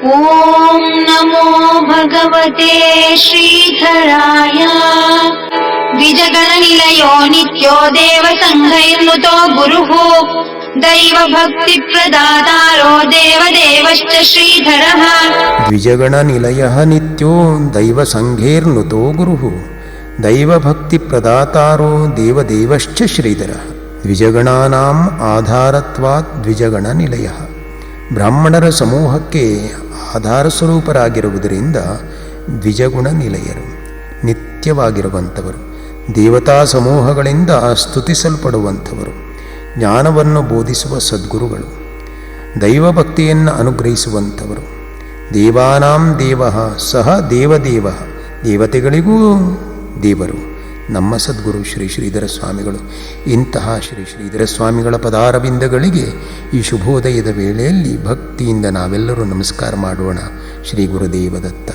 ಓಂ ನಮೋ ಭಗವತೆ ಶ್ರೀಧರಾಯ. ದ್ವಿಜಗಣ ನಿಲಯೋ ನಿತ್ಯೋ ದೇವ ಸಂಘೈರ್ನುತೋ ಗುರುಃ ದೈವ ಭಕ್ತಿ ಪ್ರದಾತಾರೋ ದೇವದೇವಶ್ಚ ಶ್ರೀಧರಃ. ದ್ವಿಜಗಣ ನಿಲಯಃ ನಿತ್ಯೋ ದೈವ ಸಂಘೈರ್ನುತೋ ಗುರುಃ ದೈವ ಭಕ್ತಿ ಪ್ರದಾತಾರೋ ದೇವದೇವಶ್ಚ ಶ್ರೀಧರಃ. ದ್ವಿಜಗಣಾನಾಂ ಆಧಾರತ್ವಾತ್ ದ್ವಿಜಗಣ ನಿಲಯಃ. ಬ್ರಾಹ್ಮಣರ ಸಮೂಹಕ್ಕೆ ಆಧಾರ ಸ್ವರೂಪರಾಗಿರುವುದರಿಂದ ದ್ವಿಜಗುಣ ನಿಲಯರು, ನಿತ್ಯವಾಗಿರುವಂಥವರು, ದೇವತಾ ಸಮೂಹಗಳಿಂದ ಸ್ತುತಿಸಲ್ಪಡುವಂಥವರು, ಜ್ಞಾನವನ್ನು ಬೋಧಿಸುವ ಸದ್ಗುರುಗಳು, ದೈವಭಕ್ತಿಯನ್ನು ಅನುಗ್ರಹಿಸುವಂಥವರು. ದೇವಾನಾಂ ದೇವ ಸಹ ದೇವದೇವ, ದೇವತೆಗಳಿಗೂ ದೇವರು ನಮ್ಮ ಸದ್ಗುರು ಶ್ರೀ ಶ್ರೀಧರ ಸ್ವಾಮಿಗಳು. ಇಂತಹ ಶ್ರೀ ಶ್ರೀಧರ ಸ್ವಾಮಿಗಳ ಪದಾರವಿಂದಗಳಿಗೆ ಈ ಶುಭೋದಯದ ವೇಳೆಯಲ್ಲಿ ಭಕ್ತಿಯಿಂದ ನಾವೆಲ್ಲರೂ ನಮಸ್ಕಾರ ಮಾಡೋಣ. ಶ್ರೀ ಗುರುದೇವ ದತ್ತ.